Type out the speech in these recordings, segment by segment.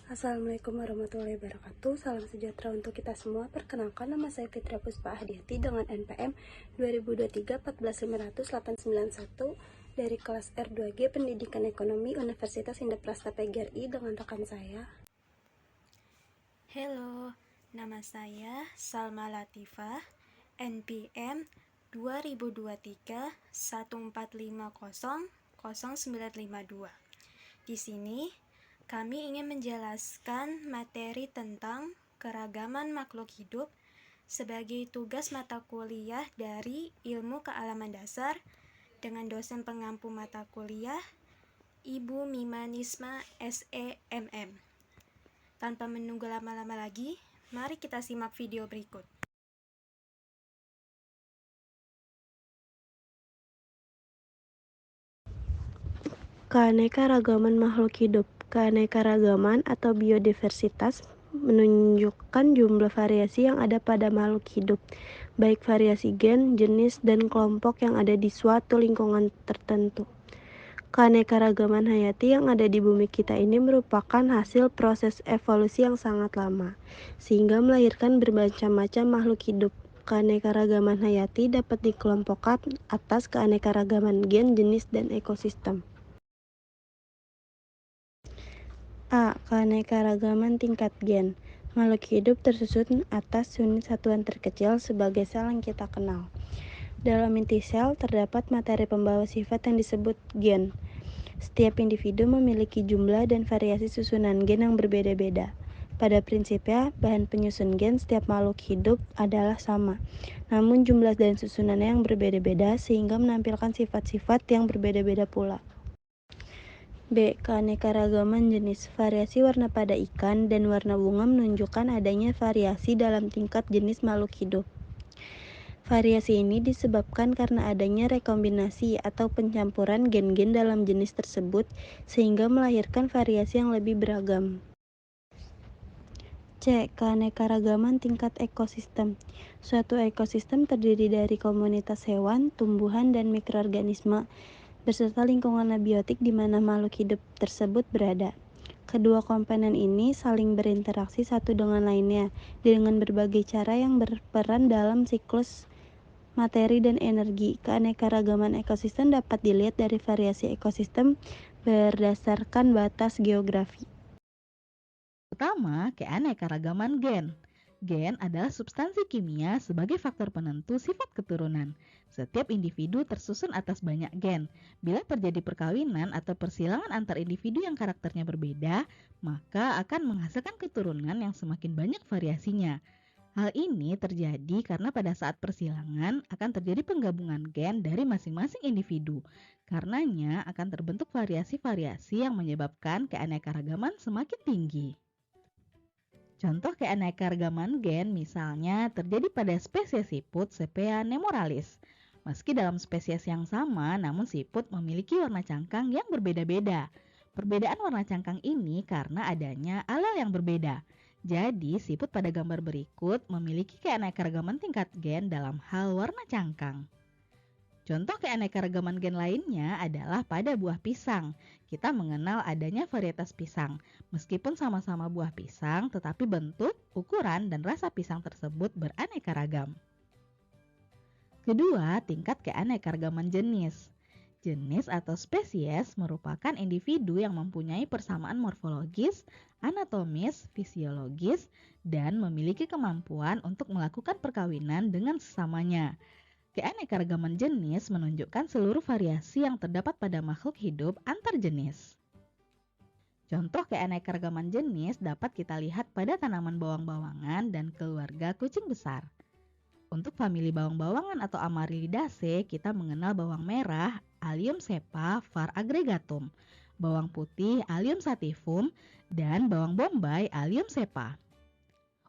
Assalamualaikum warahmatullahi wabarakatuh. Salam sejahtera untuk kita semua. Perkenalkan, nama saya Fitria Puspa Ahdiati dengan NPM 2023 14500 dari kelas R2G Pendidikan Ekonomi Universitas Indoprasta PGRI dengan rekan saya. Halo, nama saya Salma Latifah, NPM 2023 145000952. Di sini, kami ingin menjelaskan materi tentang keragaman makhluk hidup sebagai tugas mata kuliah dari Ilmu Kealaman Dasar dengan dosen pengampu mata kuliah Ibu Mimanisma SEMM. Tanpa menunggu lama-lama lagi, mari kita simak video berikut. Keanekaragaman makhluk hidup. Keanekaragaman atau biodiversitas menunjukkan jumlah variasi yang ada pada makhluk hidup, baik variasi gen, jenis, dan kelompok yang ada di suatu lingkungan tertentu. Keanekaragaman hayati yang ada di bumi kita ini merupakan hasil proses evolusi yang sangat lama, sehingga melahirkan bermacam-macam makhluk hidup. Keanekaragaman hayati dapat dikelompokkan atas keanekaragaman gen, jenis, dan ekosistem. A. Keanekaragaman tingkat gen. Makhluk hidup tersusun atas unit satuan terkecil sebagai sel yang kita kenal. Dalam inti sel terdapat materi pembawa sifat yang disebut gen. Setiap individu memiliki jumlah dan variasi susunan gen yang berbeda-beda. Pada prinsipnya, bahan penyusun gen setiap makhluk hidup adalah sama, namun jumlah dan susunannya yang berbeda-beda sehingga menampilkan sifat-sifat yang berbeda-beda pula. B. Keanekaragaman jenis. Variasi warna pada ikan dan warna bunga menunjukkan adanya variasi dalam tingkat jenis makhluk hidup. Variasi ini disebabkan karena adanya rekombinasi atau pencampuran gen-gen dalam jenis tersebut sehingga melahirkan variasi yang lebih beragam. C. Keanekaragaman tingkat ekosistem. Suatu ekosistem terdiri dari komunitas hewan, tumbuhan, dan mikroorganisme beserta lingkungan abiotik di mana makhluk hidup tersebut berada. Kedua komponen ini saling berinteraksi satu dengan lainnya dengan berbagai cara yang berperan dalam siklus materi dan energi. Keanekaragaman ekosistem dapat dilihat dari variasi ekosistem berdasarkan batas geografi. Pertama, keanekaragaman gen. Gen adalah substansi kimia sebagai faktor penentu sifat keturunan. Setiap individu tersusun atas banyak gen. Bila terjadi perkawinan atau persilangan antar individu yang karakternya berbeda, maka akan menghasilkan keturunan yang semakin banyak variasinya. Hal ini terjadi karena pada saat persilangan akan terjadi penggabungan gen dari masing-masing individu. Karenanya akan terbentuk variasi-variasi yang menyebabkan keanekaragaman semakin tinggi. Contoh keanekaragaman gen misalnya terjadi pada spesies siput Sepea nemoralis. Meski dalam spesies yang sama, namun siput memiliki warna cangkang yang berbeda-beda. Perbedaan warna cangkang ini karena adanya alel yang berbeda. Jadi, siput pada gambar berikut memiliki keanekaragaman tingkat gen dalam hal warna cangkang. Contoh keanekaragaman gen lainnya adalah pada buah pisang. Kita mengenal adanya varietas pisang. Meskipun sama-sama buah pisang, tetapi bentuk, ukuran, dan rasa pisang tersebut beraneka ragam. Kedua, tingkat keanekaragaman jenis. Jenis atau spesies merupakan individu yang mempunyai persamaan morfologis, anatomis, fisiologis, dan memiliki kemampuan untuk melakukan perkawinan dengan sesamanya. Keanekaragaman jenis menunjukkan seluruh variasi yang terdapat pada makhluk hidup antar jenis. Contoh keanekaragaman jenis dapat kita lihat pada tanaman bawang-bawangan dan keluarga kucing besar. Untuk famili bawang-bawangan atau Amaryllidaceae, kita mengenal bawang merah, Allium cepa var. aggregatum, bawang putih, Allium sativum, dan bawang bombay, Allium cepa.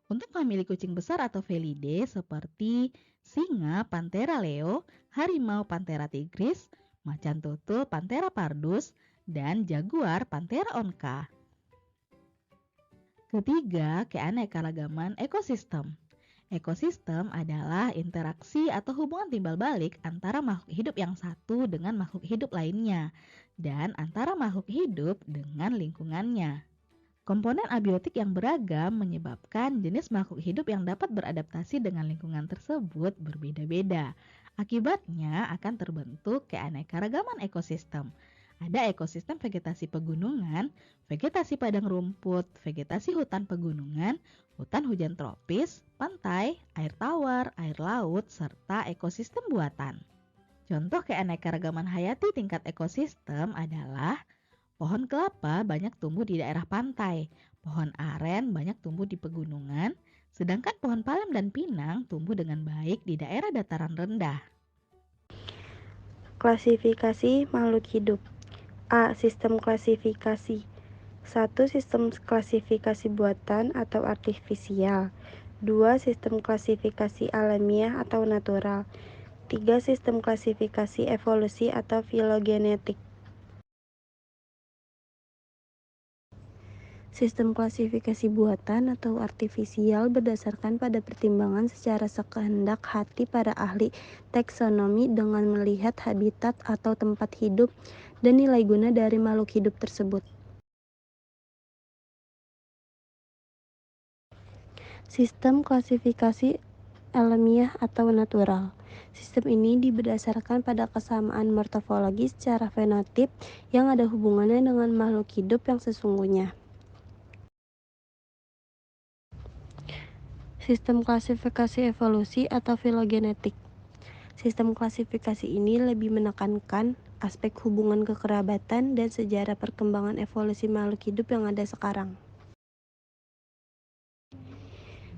Untuk famili kucing besar atau Felidae seperti singa, Panthera leo, harimau, Panthera tigris, macan tutul, Panthera pardus, dan jaguar, Panthera onca. Ketiga, keanekaragaman ekosistem. Ekosistem adalah interaksi atau hubungan timbal balik antara makhluk hidup yang satu dengan makhluk hidup lainnya dan antara makhluk hidup dengan lingkungannya. Komponen abiotik yang beragam menyebabkan jenis makhluk hidup yang dapat beradaptasi dengan lingkungan tersebut berbeda-beda. Akibatnya akan terbentuk keanekaragaman ekosistem. Ada ekosistem vegetasi pegunungan, vegetasi padang rumput, vegetasi hutan pegunungan, hutan hujan tropis, pantai, air tawar, air laut, serta ekosistem buatan. Contoh keanekaragaman hayati tingkat ekosistem adalah pohon kelapa banyak tumbuh di daerah pantai, pohon aren banyak tumbuh di pegunungan, sedangkan pohon palem dan pinang tumbuh dengan baik di daerah dataran rendah. Klasifikasi makhluk hidup. A. Sistem klasifikasi. 1. Sistem klasifikasi buatan atau artifisial. 2. Sistem klasifikasi alamiah atau natural. 3. Sistem klasifikasi evolusi atau filogenetik. Sistem klasifikasi buatan atau artifisial berdasarkan pada pertimbangan secara sekehendak hati para ahli taksonomi dengan melihat habitat atau tempat hidup dan nilai guna dari makhluk hidup tersebut. Sistem klasifikasi alamiah atau natural. Sistem ini berdasarkan pada kesamaan morfologi secara fenotip yang ada hubungannya dengan makhluk hidup yang sesungguhnya. Sistem klasifikasi evolusi atau filogenetik. Sistem klasifikasi ini lebih menekankan aspek hubungan kekerabatan dan sejarah perkembangan evolusi makhluk hidup yang ada sekarang.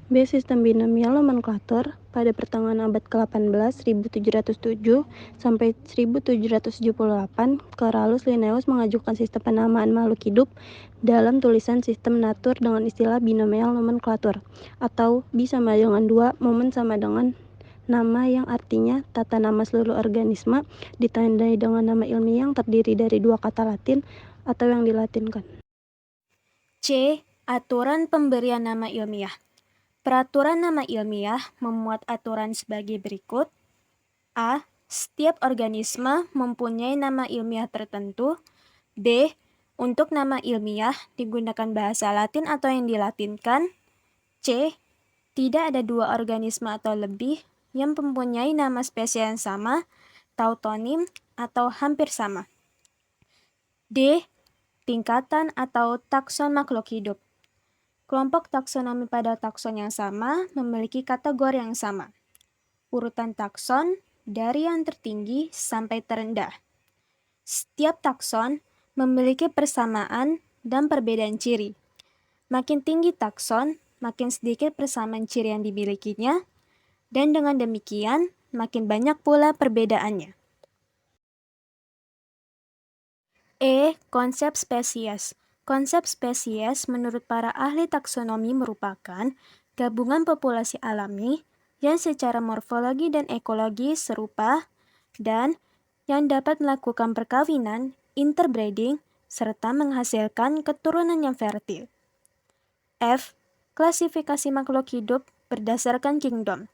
B. Sistem binomial nomenklatur. Pada pertengahan abad ke-18, 1707 sampai 1778, Carolus Linnaeus mengajukan sistem penamaan makhluk hidup dalam tulisan Sistem Natur dengan istilah binomial nomenklatur, atau B sama dengan 2, momen sama dengan nama yang artinya tata nama seluruh organisme, ditandai dengan nama ilmiah yang terdiri dari 2 kata Latin atau yang dilatinkan. C. Aturan pemberian nama ilmiah. Peraturan nama ilmiah memuat aturan sebagai berikut. A. Setiap organisme mempunyai nama ilmiah tertentu. B. Untuk nama ilmiah digunakan bahasa Latin atau yang dilatinkan. C. Tidak ada 2 organisme atau lebih yang mempunyai nama spesies yang sama, tautonim, atau hampir sama. D. Tingkatan atau takson makhluk hidup. Kelompok taksonomi pada takson yang sama memiliki kategori yang sama. Urutan takson dari yang tertinggi sampai terendah. Setiap takson memiliki persamaan dan perbedaan ciri. Makin tinggi takson, makin sedikit persamaan ciri yang dimilikinya, dan dengan demikian makin banyak pula perbedaannya. E. Konsep spesies. Konsep spesies menurut para ahli taksonomi merupakan gabungan populasi alami yang secara morfologi dan ekologi serupa dan yang dapat melakukan perkawinan, interbreeding, serta menghasilkan keturunan yang fertil. F. Klasifikasi makhluk hidup berdasarkan kingdom.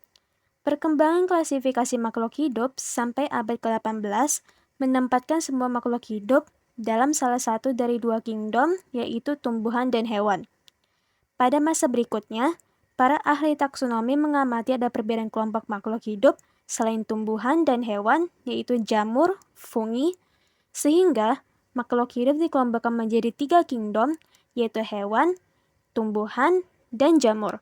Perkembangan klasifikasi makhluk hidup sampai abad ke-18 menempatkan semua makhluk hidup dalam salah satu dari 2 kingdom, yaitu tumbuhan dan hewan. Pada masa berikutnya, para ahli taksonomi mengamati ada perbedaan kelompok makhluk hidup selain tumbuhan dan hewan, yaitu jamur, fungi, sehingga makhluk hidup dikelompokkan menjadi 3 kingdom, yaitu hewan, tumbuhan, dan jamur.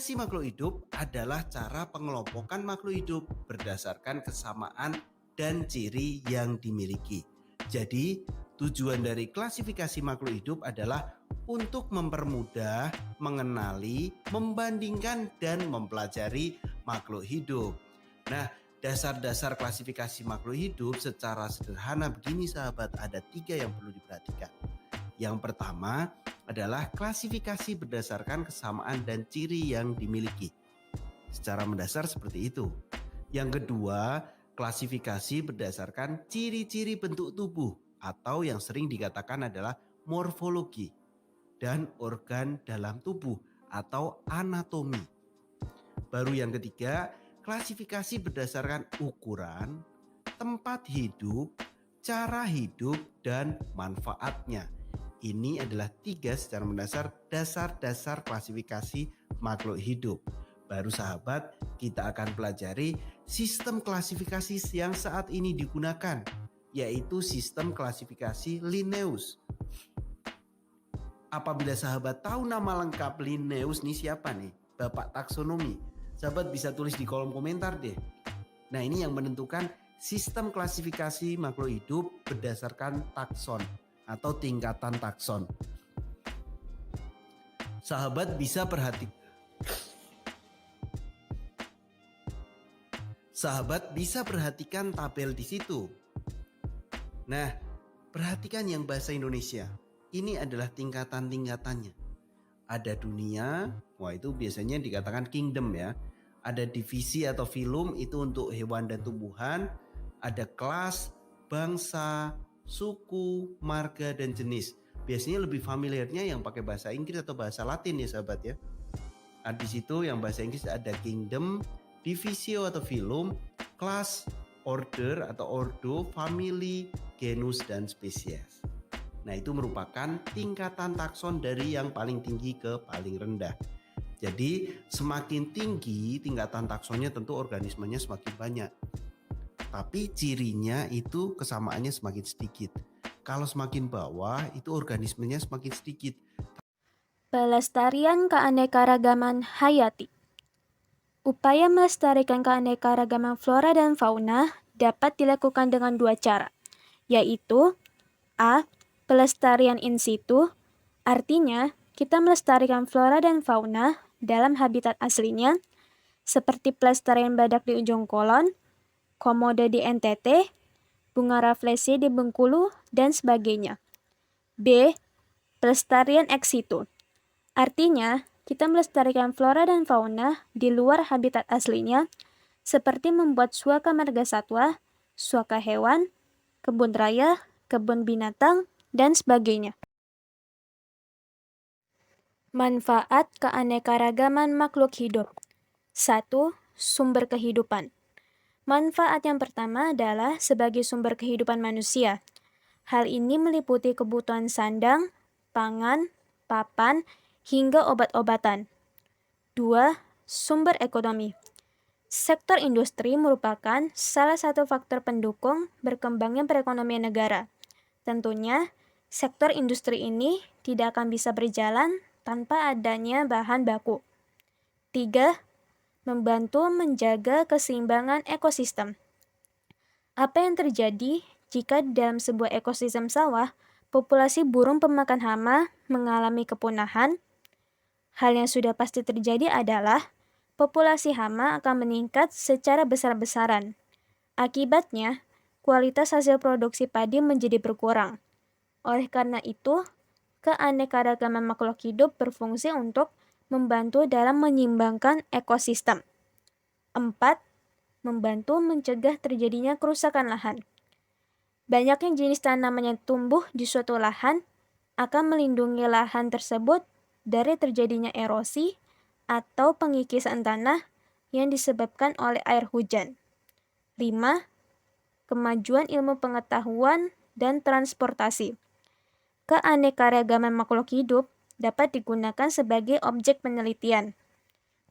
Klasifikasi makhluk hidup adalah cara pengelompokan makhluk hidup berdasarkan kesamaan dan ciri yang dimiliki. Jadi, tujuan dari klasifikasi makhluk hidup adalah untuk mempermudah, mengenali, membandingkan, dan mempelajari makhluk hidup. Nah, dasar-dasar klasifikasi makhluk hidup secara sederhana begini sahabat, ada 3 yang perlu diperhatikan. Yang pertama adalah klasifikasi berdasarkan kesamaan dan ciri yang dimiliki. Secara mendasar seperti itu. Yang kedua, klasifikasi berdasarkan ciri-ciri bentuk tubuh atau yang sering dikatakan adalah morfologi dan organ dalam tubuh atau anatomi. Baru yang ketiga, klasifikasi berdasarkan ukuran, tempat hidup, cara hidup, dan manfaatnya. Ini adalah 3 secara mendasar dasar-dasar klasifikasi makhluk hidup. Baru sahabat, kita akan pelajari sistem klasifikasi yang saat ini digunakan, yaitu sistem klasifikasi Linnaeus. Apabila sahabat tahu nama lengkap Linnaeus nih siapa nih? Bapak taksonomi. Sahabat bisa tulis di kolom komentar deh. Nah, ini yang menentukan sistem klasifikasi makhluk hidup berdasarkan takson atau tingkatan takson. Sahabat bisa perhatikan tabel di situ. Nah, perhatikan yang bahasa Indonesia. Ini adalah tingkatan-tingkatannya. Ada dunia, wah itu biasanya dikatakan kingdom ya. Ada divisi atau filum, itu untuk hewan dan tumbuhan. Ada kelas, bangsa, suku, marga, dan jenis. Biasanya lebih familiarnya yang pakai bahasa Inggris atau bahasa Latin ya sahabat ya. Nah, di situ yang bahasa Inggris ada kingdom, divisio atau filum, kelas, order atau ordo, family, genus, dan spesies. Nah, itu merupakan tingkatan takson dari yang paling tinggi ke paling rendah. Jadi semakin tinggi tingkatan taksonnya tentu organismenya semakin banyak. Tapi cirinya itu kesamaannya semakin sedikit. Kalau semakin bawah itu organismenya semakin sedikit. Pelestarian keanekaragaman hayati. Upaya melestarikan keanekaragaman flora dan fauna dapat dilakukan dengan 2 cara, yaitu A. Pelestarian in situ, artinya kita melestarikan flora dan fauna dalam habitat aslinya, seperti pelestarian badak di Ujung Kulon, komodo di NTT, bunga rafflesia di Bengkulu, dan sebagainya. B. Pelestarian ex situ. Artinya, kita melestarikan flora dan fauna di luar habitat aslinya, seperti membuat suaka marga satwa, suaka hewan, kebun raya, kebun binatang, dan sebagainya. Manfaat keanekaragaman makhluk hidup. 1. Sumber kehidupan. Manfaat yang pertama adalah sebagai sumber kehidupan manusia. Hal ini meliputi kebutuhan sandang, pangan, papan, hingga obat-obatan. 2. Sumber ekonomi. Sektor industri merupakan salah satu faktor pendukung berkembangnya perekonomian negara. Tentunya, sektor industri ini tidak akan bisa berjalan tanpa adanya bahan baku. 3. Membantu menjaga keseimbangan ekosistem. Apa yang terjadi jika dalam sebuah ekosistem sawah, populasi burung pemakan hama mengalami kepunahan? Hal yang sudah pasti terjadi adalah populasi hama akan meningkat secara besar-besaran. Akibatnya, kualitas hasil produksi padi menjadi berkurang. Oleh karena itu, keanekaragaman makhluk hidup berfungsi untuk membantu dalam menyeimbangkan ekosistem. 4. Membantu mencegah terjadinya kerusakan lahan. Banyaknya jenis tanaman yang tumbuh di suatu lahan akan melindungi lahan tersebut dari terjadinya erosi atau pengikisan tanah yang disebabkan oleh air hujan. 5. Kemajuan ilmu pengetahuan dan transportasi. Keanekaragaman makhluk hidup dapat digunakan sebagai objek penelitian.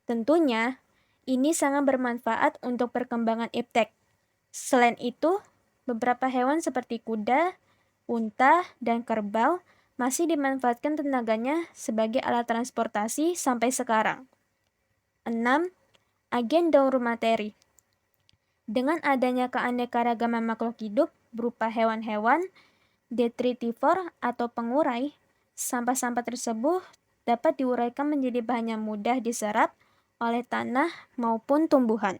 Tentunya, ini sangat bermanfaat untuk perkembangan iptek. Selain itu, beberapa hewan seperti kuda, unta, dan kerbau masih dimanfaatkan tenaganya sebagai alat transportasi sampai sekarang. 6. Agen daur materi. Dengan adanya keanekaragaman makhluk hidup berupa hewan-hewan, detritivor atau pengurai, sampah-sampah tersebut dapat diuraikan menjadi bahan yang mudah diserap oleh tanah maupun tumbuhan.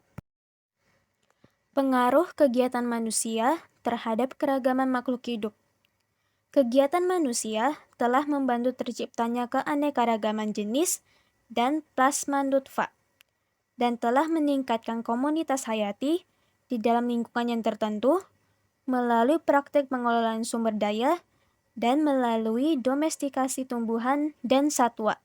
Pengaruh kegiatan manusia terhadap keragaman makhluk hidup. Kegiatan manusia telah membantu terciptanya keanekaragaman jenis dan plasma nutfah, dan telah meningkatkan komunitas hayati di dalam lingkungan yang tertentu melalui praktik pengelolaan sumber daya dan melalui domestikasi tumbuhan dan satwa.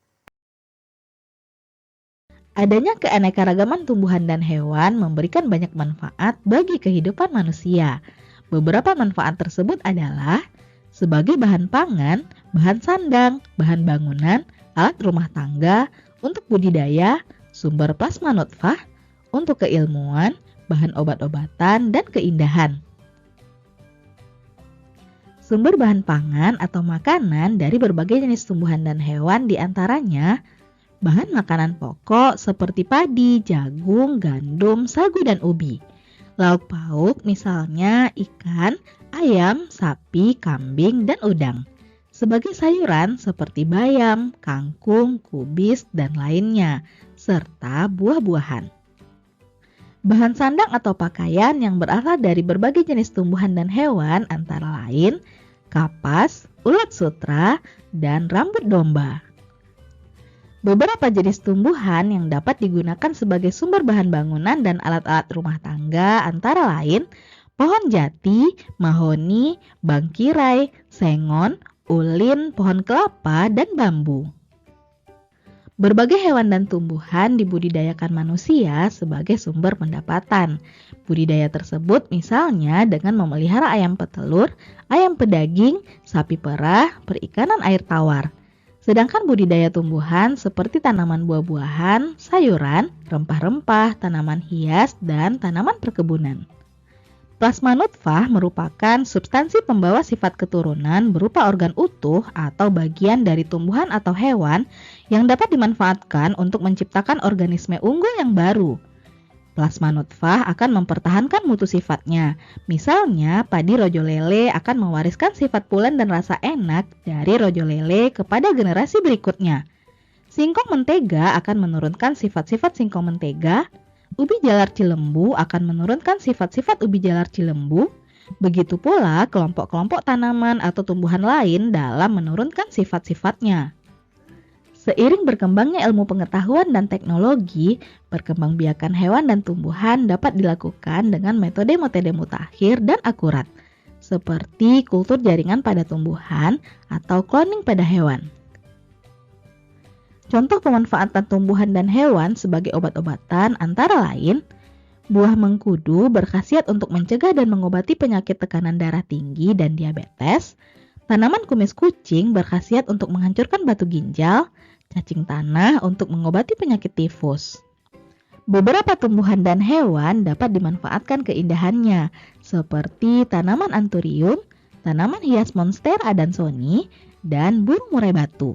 Adanya keanekaragaman tumbuhan dan hewan memberikan banyak manfaat bagi kehidupan manusia. Beberapa manfaat tersebut adalah sebagai bahan pangan, bahan sandang, bahan bangunan, alat rumah tangga, untuk budidaya, sumber plasma nutfah, untuk keilmuan, bahan obat-obatan, dan keindahan. Sumber bahan pangan atau makanan dari berbagai jenis tumbuhan dan hewan diantaranya bahan makanan pokok seperti padi, jagung, gandum, sagu, dan ubi. Lauk pauk misalnya ikan, ayam, sapi, kambing, dan udang. Sebagai sayuran seperti bayam, kangkung, kubis, dan lainnya, serta buah-buahan. Bahan sandang atau pakaian yang berasal dari berbagai jenis tumbuhan dan hewan antara lain kapas, ulat sutra, dan rambut domba. Beberapa jenis tumbuhan yang dapat digunakan sebagai sumber bahan bangunan dan alat-alat rumah tangga antara lain pohon jati, mahoni, bangkirai, sengon, ulin, pohon kelapa, dan bambu. Berbagai hewan dan tumbuhan dibudidayakan manusia sebagai sumber pendapatan. Budidaya tersebut misalnya dengan memelihara ayam petelur, ayam pedaging, sapi perah, perikanan air tawar. Sedangkan budidaya tumbuhan seperti tanaman buah-buahan, sayuran, rempah-rempah, tanaman hias, dan tanaman perkebunan. Plasma nutfah merupakan substansi pembawa sifat keturunan berupa organ utuh atau bagian dari tumbuhan atau hewan yang dapat dimanfaatkan untuk menciptakan organisme unggul yang baru. Plasma nutfah akan mempertahankan mutu sifatnya. Misalnya, padi rojo lele akan mewariskan sifat pulen dan rasa enak dari rojo lele kepada generasi berikutnya. Singkong mentega akan menurunkan sifat-sifat singkong mentega. Ubi jalar cilembu akan menurunkan sifat-sifat ubi jalar cilembu. Begitu pula kelompok-kelompok tanaman atau tumbuhan lain dalam menurunkan sifat-sifatnya. Seiring berkembangnya ilmu pengetahuan dan teknologi, perkembangbiakan hewan dan tumbuhan dapat dilakukan dengan metode-metode mutakhir dan akurat, seperti kultur jaringan pada tumbuhan atau cloning pada hewan. Contoh pemanfaatan tumbuhan dan hewan sebagai obat-obatan antara lain, buah mengkudu berkhasiat untuk mencegah dan mengobati penyakit tekanan darah tinggi dan diabetes, tanaman kumis kucing berkhasiat untuk menghancurkan batu ginjal, cacing tanah untuk mengobati penyakit tifus. Beberapa tumbuhan dan hewan dapat dimanfaatkan keindahannya, seperti tanaman anturium, tanaman hias monstera adansoni, dan burung murai batu.